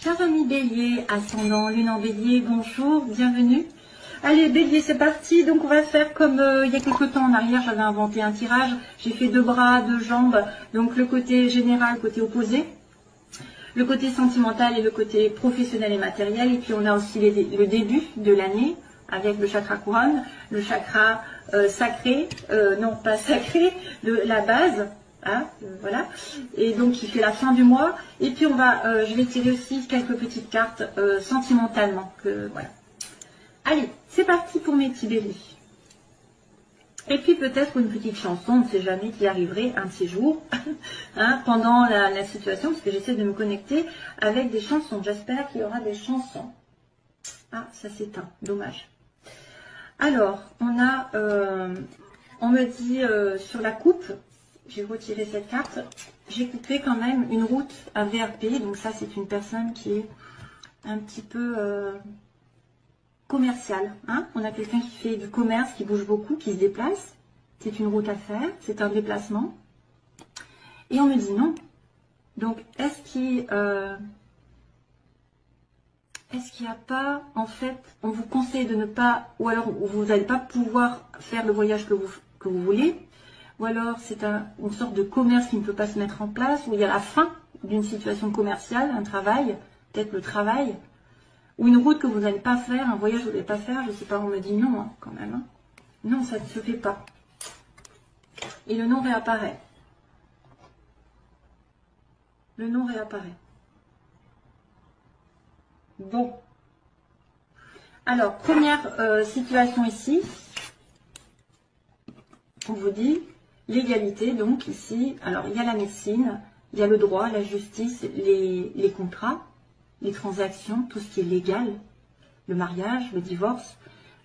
Chers amis Bélier, ascendant, lune en Bélier, bonjour, bienvenue. Allez Bélier, c'est parti. Donc on va faire comme il y a quelques temps en arrière, j'avais inventé un tirage. J'ai fait 2 bras, 2 jambes, donc le côté général, côté opposé. Le côté sentimental et le côté professionnel et matériel. Et puis on a aussi le début de l'année avec le chakra couronne, le chakra sacré, non pas sacré, de la base. Hein, voilà, et donc qui fait la fin du mois. Et puis on va, je vais tirer aussi quelques petites cartes sentimentalement. Voilà. Allez, c'est parti pour mes petits béliers. Et puis peut-être une petite chanson, on ne sait jamais qui arriverait un de ces jours, hein, pendant la situation, parce que j'essaie de me connecter avec des chansons. J'espère qu'il y aura des chansons. Ah, ça s'éteint, dommage. Alors, on a, on me dit sur la coupe. J'ai retiré cette carte, j'ai coupé quand même une route à VRP, donc ça c'est une personne qui est un petit peu commerciale. Hein, on a quelqu'un qui fait du commerce, qui bouge beaucoup, qui se déplace, c'est une route à faire, c'est un déplacement. Et on me dit non. Donc est-ce qu'il n'y a pas, en fait, on vous conseille de ne pas, ou alors vous n'allez pas pouvoir faire le voyage que vous voulez, ou alors c'est une sorte de commerce qui ne peut pas se mettre en place, où il y a la fin d'une situation commerciale, un travail, peut-être le travail, ou une route que vous n'allez pas faire, un voyage que vous n'allez pas faire, je ne sais pas, on me dit non hein, quand même. Hein. Non, ça ne se fait pas. Et le nom réapparaît. Le nom réapparaît. Bon. Alors, première situation ici, on vous dit l'égalité, donc ici, alors il y a la médecine, il y a le droit, la justice, les contrats, les transactions, tout ce qui est légal, le mariage, le divorce,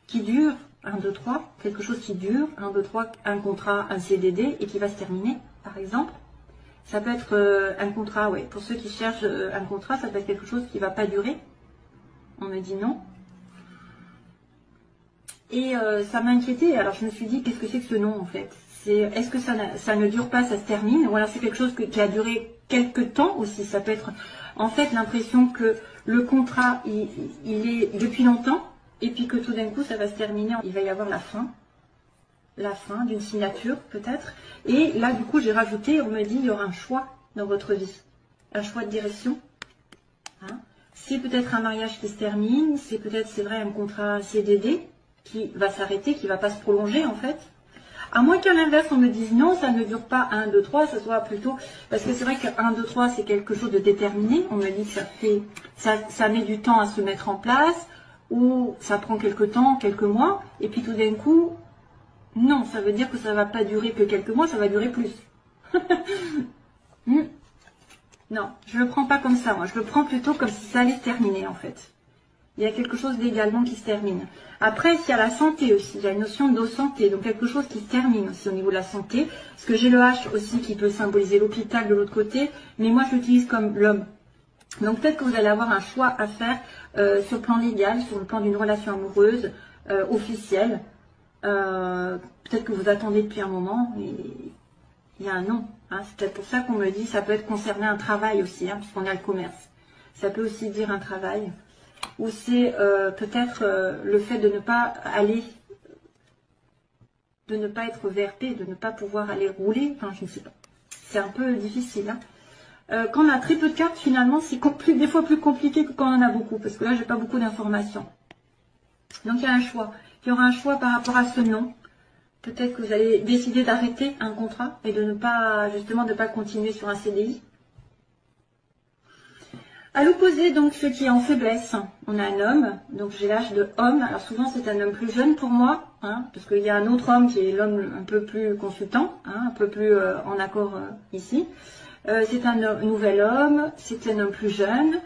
qui dure, 1, 2, 3, quelque chose qui dure, 1, 2, 3, un contrat, un CDD, et qui va se terminer, par exemple. Ça peut être un contrat, ouais, pour ceux qui cherchent un contrat, ça peut être quelque chose qui ne va pas durer. On me dit non. Et ça m'a inquiétée, alors je me suis dit, qu'est-ce que c'est que ce nom en fait? Est-ce que ça ne dure pas, ça se termine? Ou alors c'est quelque chose qui a duré quelques temps aussi. Ça peut être en fait l'impression que le contrat, il est depuis longtemps, et puis que tout d'un coup ça va se terminer. Il va y avoir la fin d'une signature peut-être. Et là du coup j'ai rajouté, on me dit, il y aura un choix dans votre vie. Un choix de direction. Hein, c'est peut-être un mariage qui se termine, c'est peut-être, c'est vrai, un contrat CDD qui va s'arrêter, qui ne va pas se prolonger en fait. À moins qu'à l'inverse, on me dise non, ça ne dure pas 1, 2, 3, ça soit plutôt... Parce que c'est vrai que 1, 2, 3, c'est quelque chose de déterminé. On me dit que ça met du temps à se mettre en place, ou ça prend quelques temps, quelques mois, et puis tout d'un coup, non, ça veut dire que ça ne va pas durer que quelques mois, ça va durer plus. Non, je ne le prends pas comme ça, moi. Je le prends plutôt comme si ça allait se terminer, en fait. Il y a quelque chose légalement qui se termine. Après, il y a la santé aussi. Il y a une notion de santé. Donc, quelque chose qui se termine aussi au niveau de la santé. Parce que j'ai le H aussi qui peut symboliser l'hôpital de l'autre côté. Mais moi, je l'utilise comme l'homme. Donc, peut-être que vous allez avoir un choix à faire sur le plan légal, sur le plan d'une relation amoureuse, officielle. Peut-être que vous attendez depuis un moment. Et il y a un non. Hein. C'est peut-être pour ça qu'on me dit, ça peut être concerné un travail aussi, hein, puisqu'on a le commerce. Ça peut aussi dire un travail. Ou c'est peut-être le fait de ne pas aller, de ne pas être VRP, de ne pas pouvoir aller rouler, enfin je ne sais pas. C'est un peu difficile. Hein. Quand on a très peu de cartes, finalement, c'est des fois plus compliqué que quand on en a beaucoup, parce que là, j'ai pas beaucoup d'informations. Donc il y a un choix. Il y aura un choix par rapport à ce nom. Peut-être que vous allez décider d'arrêter un contrat et de ne pas, justement, de ne pas continuer sur un CDI. À l'opposé, donc, ce qui est en faiblesse, on a un homme, donc j'ai l'âge de homme. Alors souvent, c'est un homme plus jeune pour moi, hein, parce qu'il y a un autre homme qui est l'homme un peu plus consultant, hein, un peu plus en accord ici. C'est un nouvel homme, c'est un homme plus jeune,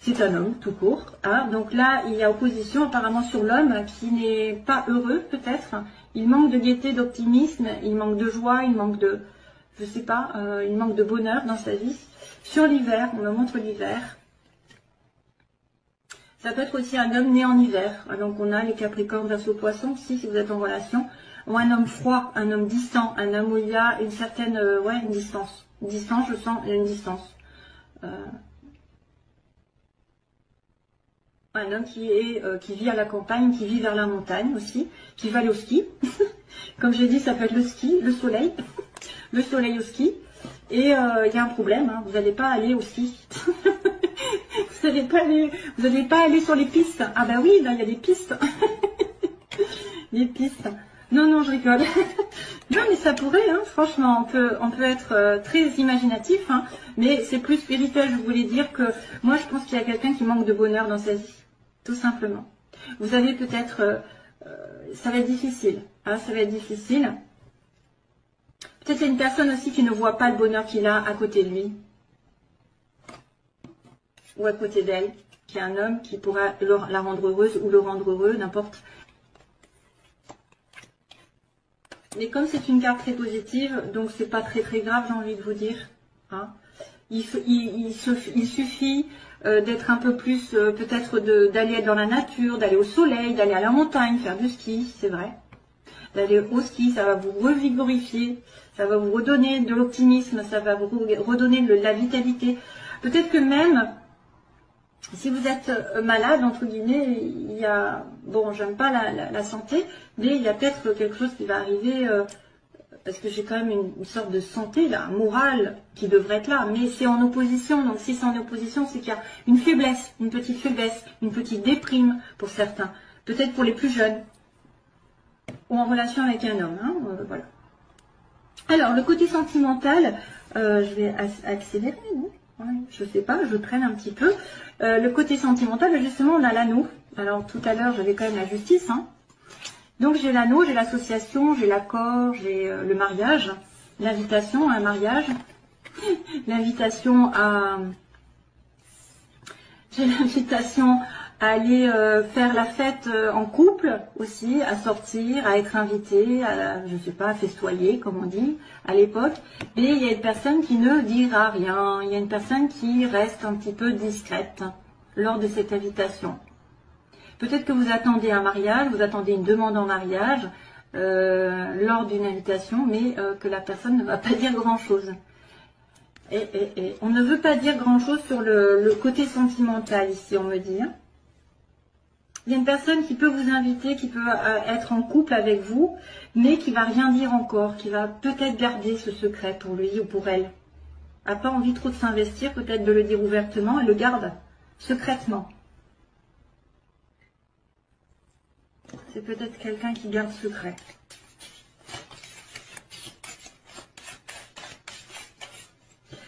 c'est un homme tout court. Hein. Donc là, il y a opposition apparemment sur l'homme qui n'est pas heureux, peut-être. Il manque de gaieté, d'optimisme, il manque de joie, il manque de, je sais pas, il manque de bonheur dans sa vie. Sur l'hiver, on me montre l'hiver. Ça peut être aussi un homme né en hiver. Donc on a les Capricornes, Verseau, Poissons, si vous êtes en relation. Ou un homme froid, un homme distant, un homme où il y a une certaine, ouais, une distance. Une distance, je sens une distance. Un homme qui vit à la campagne, qui vit vers la montagne aussi, qui va aller au ski. Comme j'ai dit, ça peut être le ski, le soleil, le soleil au ski. Et il y a un problème, hein, vous n'allez pas aller au ski. Vous n'allez pas aller sur les pistes. Ah bah oui, là il y a des pistes. Les pistes. Non, non, je rigole. Non, mais ça pourrait, hein, franchement, on peut être très imaginatif, hein, mais c'est plus spirituel. Je voulais dire que moi, je pense qu'il y a quelqu'un qui manque de bonheur dans sa vie, tout simplement. Vous avez peut-être, ça va être difficile, hein, ça va être difficile. Peut-être qu'il y a une personne aussi qui ne voit pas le bonheur qu'il a à côté de lui, ou à côté d'elle, qui est un homme qui pourra la rendre heureuse ou le rendre heureux, n'importe. Mais comme c'est une carte très positive, donc c'est pas très grave, j'ai envie de vous dire. Hein. Il suffit d'être un peu plus, peut-être d'aller dans la nature, d'aller au soleil, d'aller à la montagne, faire du ski, c'est vrai. D'aller au ski, ça va vous revigorifier, ça va vous redonner de l'optimisme, ça va vous redonner de la vitalité. Peut-être que même, si vous êtes malade, entre guillemets, il y a, bon, j'aime pas la santé, mais il y a peut-être quelque chose qui va arriver, parce que j'ai quand même une sorte de santé, là, morale, qui devrait être là, mais c'est en opposition, donc si c'est en opposition, c'est qu'il y a une faiblesse, une petite déprime pour certains, peut-être pour les plus jeunes, ou en relation avec un homme, hein, voilà. Alors, le côté sentimental, je vais accélérer, non ? Je sais pas, je traîne un petit peu. Le côté sentimental, justement, on a l'anneau. Alors, tout à l'heure, j'avais quand même la justice. Hein. Donc, j'ai l'anneau, j'ai l'association, j'ai l'accord, j'ai le mariage, l'invitation à un mariage, l'invitation à... J'ai l'invitation à aller faire la fête en couple aussi, à sortir, à être invité, à, je sais pas, à festoyer, comme on dit à l'époque. Et il y a une personne qui ne dira rien, il y a une personne qui reste un petit peu discrète lors de cette invitation. Peut-être que vous attendez un mariage, vous attendez une demande en mariage lors d'une invitation, mais que la personne ne va pas dire grand-chose. Et on ne veut pas dire grand-chose sur le côté sentimental ici, on me dit. Hein. Il y a une personne qui peut vous inviter, qui peut être en couple avec vous, mais qui va rien dire encore, qui va peut-être garder ce secret pour lui ou pour elle. A pas envie trop de s'investir, peut-être de le dire ouvertement, et le garde secrètement. C'est peut-être quelqu'un qui garde secret.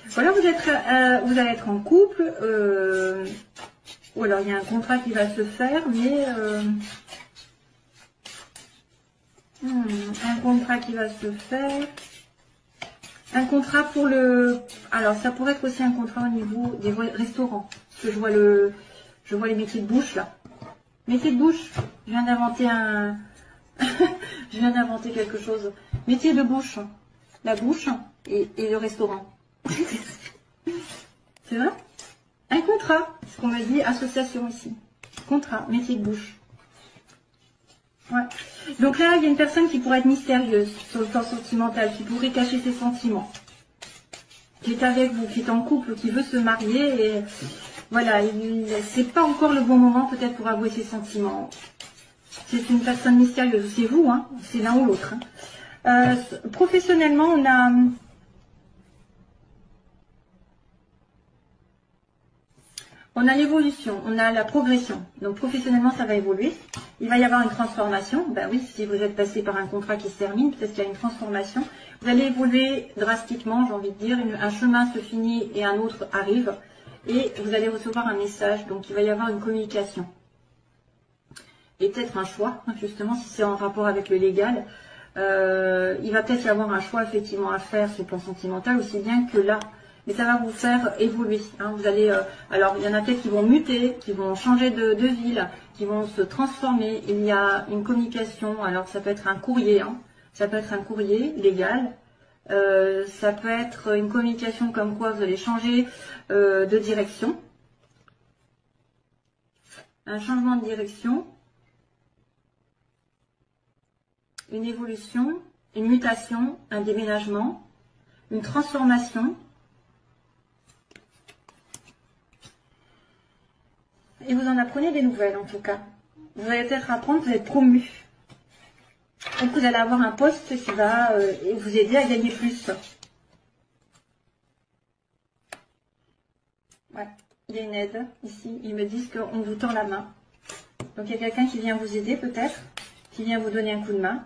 Voilà, vous allez être en couple, ou alors il y a un contrat qui va se faire, mais un contrat qui va se faire, un contrat pour le, alors ça pourrait être aussi un contrat au niveau des restaurants, parce que je vois les métiers de bouche là, métier de bouche, je viens d'inventer je viens d'inventer quelque chose, métier de bouche, la bouche et le restaurant. C'est vrai? Un contrat, ce qu'on me dit, association ici. Contrat, métier de bouche. Ouais. Donc là, il y a une personne qui pourrait être mystérieuse sur le plan sentimental, qui pourrait cacher ses sentiments. Qui est avec vous, qui est en couple, qui veut se marier et voilà, c'est pas encore le bon moment peut-être pour avouer ses sentiments. C'est une personne mystérieuse, c'est vous, hein, c'est l'un ou l'autre. Hein. Professionnellement, on a l'évolution, on a la progression. Donc professionnellement, ça va évoluer. Il va y avoir une transformation. Ben oui, si vous êtes passé par un contrat qui se termine, peut-être qu'il y a une transformation. Vous allez évoluer drastiquement, j'ai envie de dire. Un chemin se finit et un autre arrive. Et vous allez recevoir un message. Donc il va y avoir une communication. Et peut-être un choix, justement, si c'est en rapport avec le légal. Il va peut-être y avoir un choix effectivement à faire sur le plan sentimental, aussi bien que là. Mais ça va vous faire évoluer. Hein. Vous allez, alors, il y en a peut-être qui vont muter, qui vont changer de ville, qui vont se transformer. Il y a une communication. Alors, ça peut être un courrier. Hein. Ça peut être un courrier légal. Ça peut être une communication comme quoi vous allez changer de direction. Un changement de direction. Une évolution. Une mutation. Un déménagement. Une transformation. Et vous en apprenez des nouvelles en tout cas. Vous allez peut-être apprendre, vous êtes promu. Donc vous allez avoir un poste qui va vous aider à gagner plus. Ouais, il y a une aide ici. Ils me disent qu'on vous tend la main. Donc il y a quelqu'un qui vient vous aider peut-être, qui vient vous donner un coup de main.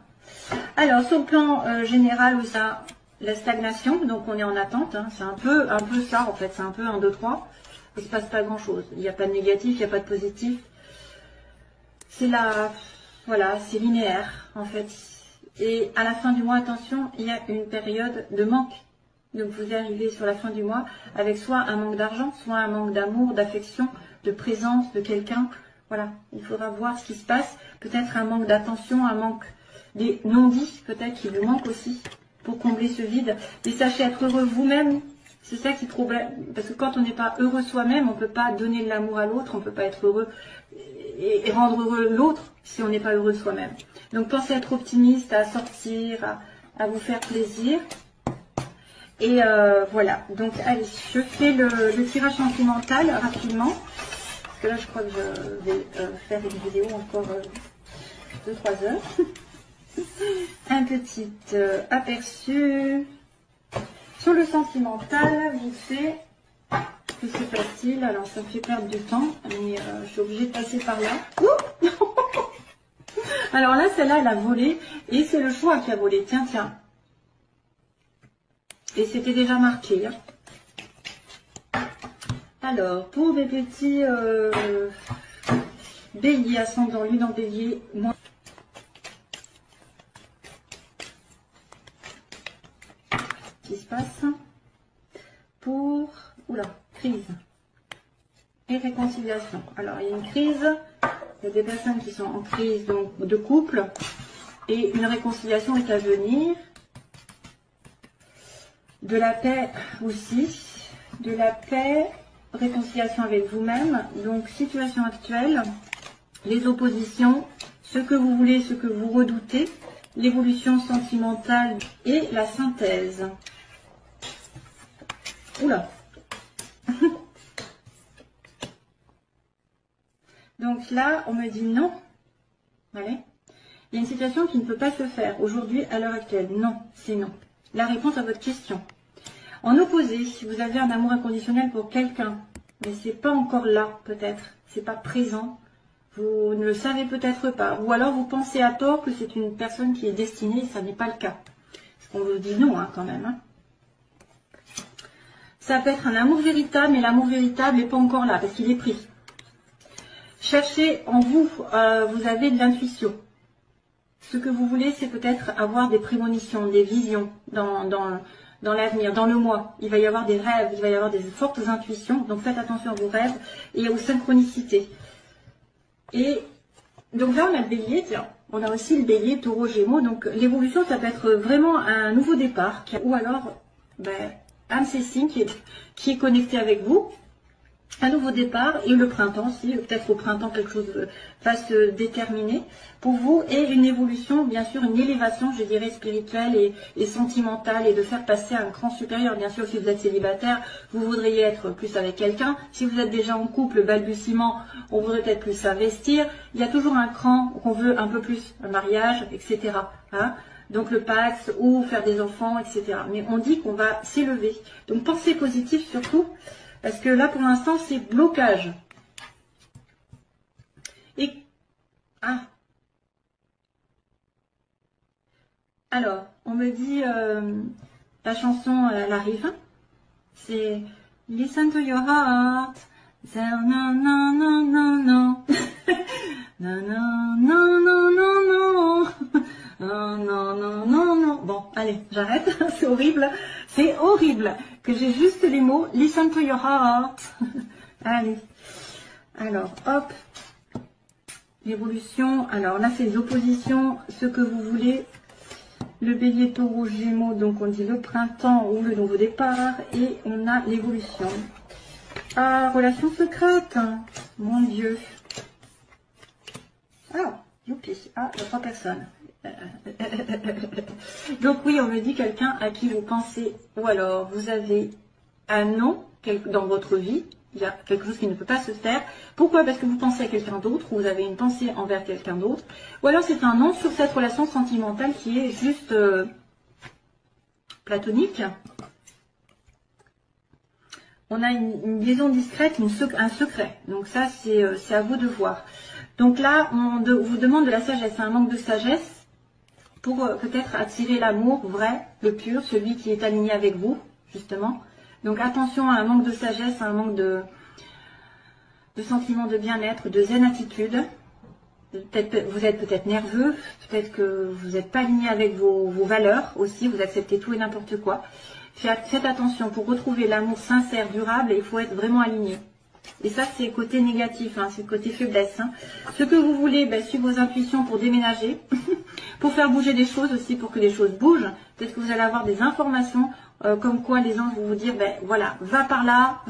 Alors sur le plan général, où ça, la stagnation, donc on est en attente. Hein, c'est un peu ça en fait, c'est un peu 1, 2, 3. Il ne se passe pas grand chose. Il n'y a pas de négatif, il n'y a pas de positif. C'est la, voilà, c'est linéaire en fait. Et à la fin du mois, attention, il y a une période de manque. Donc vous arrivez sur la fin du mois avec soit un manque d'argent, soit un manque d'amour, d'affection, de présence de quelqu'un. Voilà, il faudra voir ce qui se passe. Peut-être un manque d'attention, un manque des non-dits, peut-être qui vous manque aussi pour combler ce vide. Et sachez être heureux vous-même. C'est ça qui est problème. Parce que quand on n'est pas heureux soi-même, on ne peut pas donner de l'amour à l'autre, on ne peut pas être heureux et rendre heureux l'autre si on n'est pas heureux soi-même. Donc pensez à être optimiste, à sortir, à vous faire plaisir. Et voilà, donc allez, je fais le tirage sentimental rapidement. Parce que là, je crois que je vais faire une vidéo encore 2-3 heures. Un petit aperçu sur le sentimental, vite fait. Que c'est facile, alors ça me fait perdre du temps, mais je suis obligée de passer par là. Ouh. Alors là, celle-là, elle a volé, et c'est le choix qui a volé. Tiens, tiens. Et c'était déjà marqué. Hein. Alors, pour mes petits béliers, ascendant lune en bélier, moi. Qu'est-ce qui se passe? Pour, oula, crise et réconciliation. Alors, il y a une crise, il y a des personnes qui sont en crise donc, de couple, et une réconciliation est à venir. De la paix aussi, de la paix, réconciliation avec vous-même, donc situation actuelle, les oppositions, ce que vous voulez, ce que vous redoutez, l'évolution sentimentale et la synthèse. Oula. Donc là, on me dit non. Allez. Il y a une situation qui ne peut pas se faire aujourd'hui à l'heure actuelle. Non, c'est non. La réponse à votre question. En opposé, si vous avez un amour inconditionnel pour quelqu'un, mais c'est pas encore là, peut-être, c'est pas présent, vous ne le savez peut-être pas, ou alors vous pensez à tort que c'est une personne qui est destinée, et ça n'est pas le cas. Parce qu'on vous dit non, hein, quand même. Hein. Ça peut être un amour véritable, mais l'amour véritable n'est pas encore là, parce qu'il est pris. Cherchez en vous, vous avez de l'intuition. Ce que vous voulez, c'est peut-être avoir des prémonitions, des visions dans l'avenir, dans le mois. Il va y avoir des rêves, il va y avoir des fortes intuitions. Donc faites attention à vos rêves et aux synchronicités. Et donc là, on a le bélier, tiens. On a aussi le bélier, taureau, gémeaux. Donc l'évolution, ça peut être vraiment un nouveau départ. Ou alors, un de ces signes qui est connecté avec vous. Un nouveau départ et le printemps, si peut-être au printemps quelque chose va se déterminer pour vous, et une évolution, bien sûr, une élévation, je dirais, spirituelle et sentimentale, et de faire passer à un cran supérieur. Bien sûr, si vous êtes célibataire, vous voudriez être plus avec quelqu'un. Si vous êtes déjà en couple, balbutiement, on voudrait peut-être plus s'investir. Il y a toujours un cran qu'on veut un peu plus, un mariage, etc. Hein, donc le Pax ou faire des enfants, etc. Mais on dit qu'on va s'élever. Donc pensez positif surtout. Parce que là, pour l'instant, c'est blocage. Et alors, on me dit, la chanson, elle arrive. C'est Listen to your heart. Non, non, non, non, non, non. Non, non, non, non, non, non. Non, non, non, non, non. Bon, allez, j'arrête. C'est horrible. C'est horrible que j'ai juste les mots. Listen to your heart. Allez. Alors, hop. L'évolution. Alors là, c'est les oppositions. Ce que vous voulez. Le bélier, taureau, gémeaux. Donc, on dit le printemps ou le nouveau départ. Et on a l'évolution. Ah, relation secrète. Mon Dieu. Ah, youpi. Ah, il y a 3 personnes. Donc oui, on me dit quelqu'un à qui vous pensez, ou alors vous avez un nom dans votre vie, Il y a quelque chose qui ne peut pas se faire. Pourquoi? Parce que vous pensez à quelqu'un d'autre, ou vous avez une pensée envers quelqu'un d'autre. Ou alors c'est un non sur cette relation sentimentale qui est juste platonique. On a une liaison discrète, un secret. Donc ça, c'est à vous de voir. Donc là, on vous demande de la sagesse. C'est un manque de sagesse pour peut-être attirer l'amour vrai, le pur, celui qui est aligné avec vous, justement. Donc attention à un manque de sagesse, à un manque de sentiment de bien-être, de zen attitude. Vous êtes peut-être nerveux, peut-être que vous n'êtes pas aligné avec vos valeurs aussi, vous acceptez tout et n'importe quoi. Faites attention, pour retrouver l'amour sincère, durable, il faut être vraiment aligné. Et ça, c'est le côté négatif, hein, c'est le côté faiblesse. Hein. Ce que vous voulez, ben, suivre vos intuitions pour déménager, pour faire bouger des choses aussi, pour que les choses bougent. Peut-être que vous allez avoir des informations comme quoi les anges vont vous dire, ben voilà, va par là,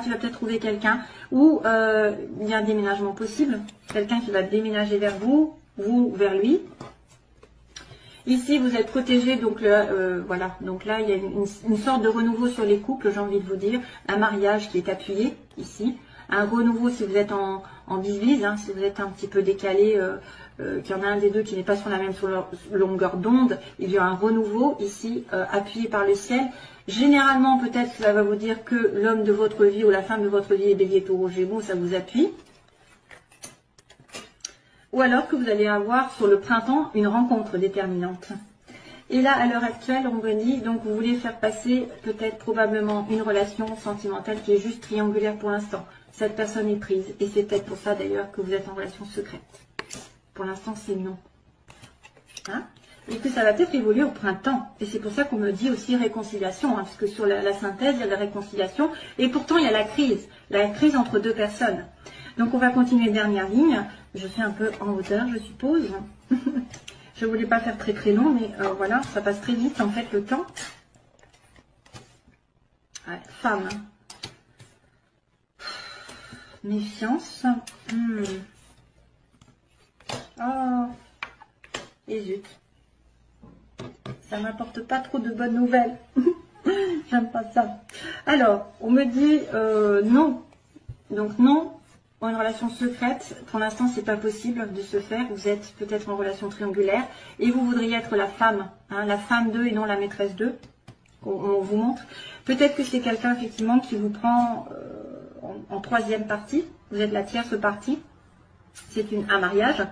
tu vas peut-être trouver quelqu'un. Ou il y a un déménagement possible, quelqu'un qui va déménager vers vous, vous vers lui. Ici, vous êtes protégé, donc voilà. Donc là, il y a une sorte de renouveau sur les couples, j'ai envie de vous dire. Un mariage qui est appuyé, ici. Un renouveau si vous êtes en divise, hein, si vous êtes un petit peu décalé, qu'il y en a un des deux qui n'est pas sur la même longueur d'onde. Il y a un renouveau, ici, appuyé par le ciel. Généralement, peut-être que ça va vous dire que l'homme de votre vie ou la femme de votre vie est Bélier, Taureau, Gémeaux, ça vous appuie. Ou alors que vous allez avoir sur le printemps une rencontre déterminante. Et là, à l'heure actuelle, on me dit, donc vous voulez faire passer peut-être probablement une relation sentimentale qui est juste triangulaire pour l'instant. Cette personne est prise. Et c'est peut-être pour ça d'ailleurs que vous êtes en relation secrète. Pour l'instant, c'est non. Hein? Et que ça va peut-être évoluer au printemps. Et c'est pour ça qu'on me dit aussi réconciliation. Hein, parce que sur la synthèse, il y a la réconciliation. Et pourtant, il y a la crise. La crise entre deux personnes. Donc on va continuer, dernière ligne. Je fais un peu en hauteur, je suppose. Je ne voulais pas faire très très long, mais voilà, ça passe très vite en fait le temps. Ouais, femme. Méfiance. Oh. Et zut. Ça m'apporte pas trop de bonnes nouvelles. J'aime pas ça. Alors, on me dit non. Donc non. Une relation secrète, pour l'instant, c'est pas possible de se faire. Vous êtes peut-être en relation triangulaire et vous voudriez être la femme, hein, la femme d'eux et non la maîtresse d'eux. On vous montre. Peut-être que c'est quelqu'un effectivement qui vous prend en troisième partie. Vous êtes la tierce partie. C'est un mariage.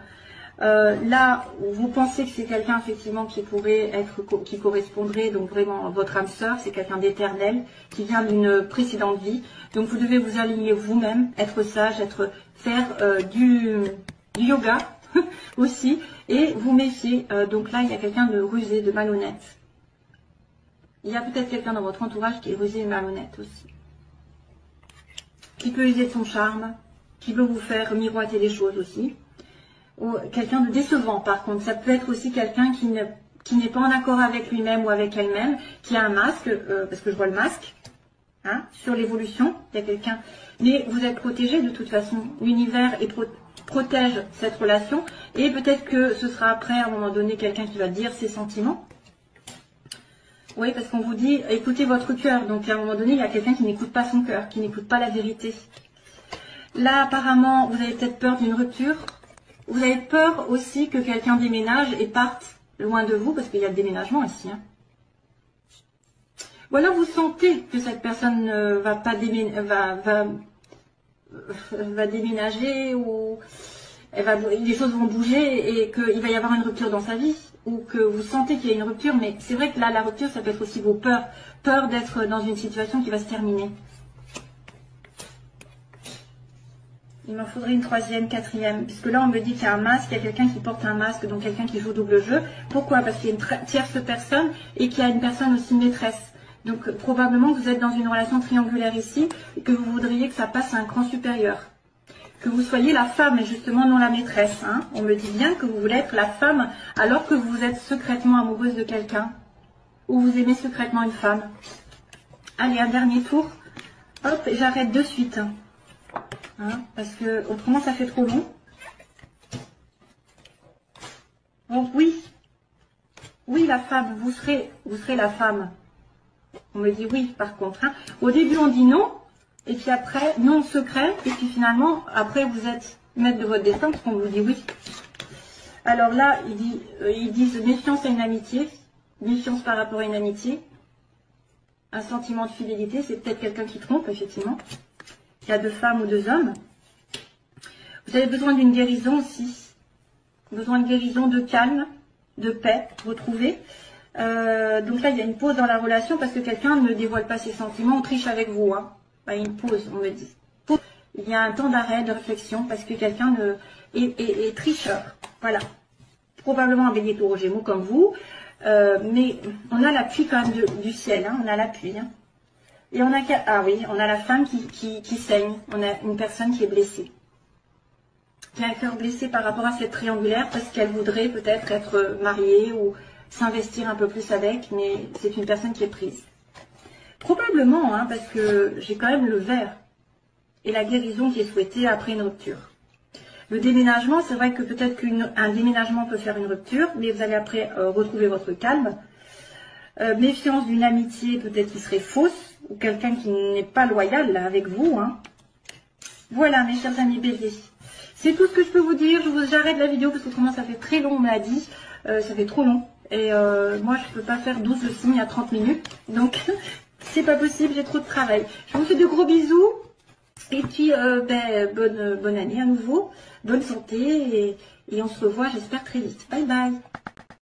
Là, vous pensez que c'est quelqu'un effectivement qui pourrait être, qui correspondrait donc vraiment à votre âme sœur, c'est quelqu'un d'éternel, qui vient d'une précédente vie. Donc vous devez vous aligner vous-même, être sage, faire du yoga aussi, et vous méfier. Donc là, il y a quelqu'un de rusé, de malhonnête. Il y a peut-être quelqu'un dans votre entourage qui est rusé et malhonnête aussi. Qui peut user de son charme, qui peut vous faire miroiter les choses aussi. Ou quelqu'un de décevant par contre, ça peut être aussi quelqu'un qui n'est pas en accord avec lui-même ou avec elle-même, qui a un masque, parce que je vois le masque, hein, sur l'évolution, il y a quelqu'un, mais vous êtes protégé de toute façon, l'univers protège cette relation, et peut-être que ce sera après à un moment donné quelqu'un qui va dire ses sentiments. Oui, parce qu'on vous dit, écoutez votre cœur, donc à un moment donné, il y a quelqu'un qui n'écoute pas son cœur, qui n'écoute pas la vérité. Là, apparemment, vous avez peut-être peur d'une rupture. Vous avez peur aussi que quelqu'un déménage et parte loin de vous, parce qu'il y a le déménagement ici. Hein. Ou alors vous sentez que cette personne va déménager, ou les choses vont bouger et qu'il va y avoir une rupture dans sa vie. Ou que vous sentez qu'il y a une rupture, mais c'est vrai que là, la rupture, ça peut être aussi vos peurs. Peur d'être dans une situation qui va se terminer. Il m'en faudrait une troisième, quatrième, puisque là on me dit qu'il y a un masque, il y a quelqu'un qui porte un masque, donc quelqu'un qui joue double jeu. Pourquoi? Parce qu'il y a une tierce personne et qu'il y a une personne aussi maîtresse. Donc probablement que vous êtes dans une relation triangulaire ici et que vous voudriez que ça passe à un cran supérieur. Que vous soyez la femme et justement non la maîtresse. Hein. On me dit bien que vous voulez être la femme alors que vous êtes secrètement amoureuse de quelqu'un. Ou vous aimez secrètement une femme. Allez, un dernier tour. Hop, j'arrête de suite. Hein, parce que autrement ça fait trop long. Donc oui, la femme, vous serez la femme. On me dit oui par contre. Hein. Au début on dit non, Et puis après, non secret. Et puis finalement, après, vous êtes maître de votre destin parce qu'on vous dit oui. Alors là, ils disent méfiance à une amitié. Méfiance par rapport à une amitié. Un sentiment de fidélité. C'est peut-être quelqu'un qui trompe, effectivement. Il y a 2 femmes ou 2 hommes. Vous avez besoin d'une guérison aussi. Besoin de guérison, de calme, de paix, retrouver. Donc là, il y a une pause dans la relation parce que quelqu'un ne dévoile pas ses sentiments, on triche avec vous. Hein. Il y a une pause, on me dit. Il y a un temps d'arrêt, de réflexion parce que quelqu'un est tricheur. Voilà. Probablement un bélier taureau gémeaux comme vous. Mais on a l'appui quand même du ciel. Hein. On a l'appui. Hein. Et on a, on a la femme qui saigne. On a une personne qui est blessée. Qui a un cœur blessé par rapport à cette triangulaire parce qu'elle voudrait peut-être être mariée ou s'investir un peu plus avec, mais c'est une personne qui est prise. Probablement, hein, parce que j'ai quand même le vert et la guérison qui est souhaitée après une rupture. Le déménagement, c'est vrai que peut-être qu'un déménagement peut faire une rupture, mais vous allez après retrouver votre calme. Méfiance d'une amitié peut-être qui serait fausse, ou quelqu'un qui n'est pas loyal là, avec vous. Hein. Voilà, mes chers amis béliers. C'est tout ce que je peux vous dire. J'arrête la vidéo parce que autrement ça fait très long, on m'a dit. Ça fait trop long. Et moi, je ne peux pas faire 12 signes à 30 minutes. Donc, c'est pas possible, j'ai trop de travail. Je vous fais de gros bisous. Et puis, bonne année à nouveau. Bonne santé. Et on se revoit, j'espère, très vite. Bye bye.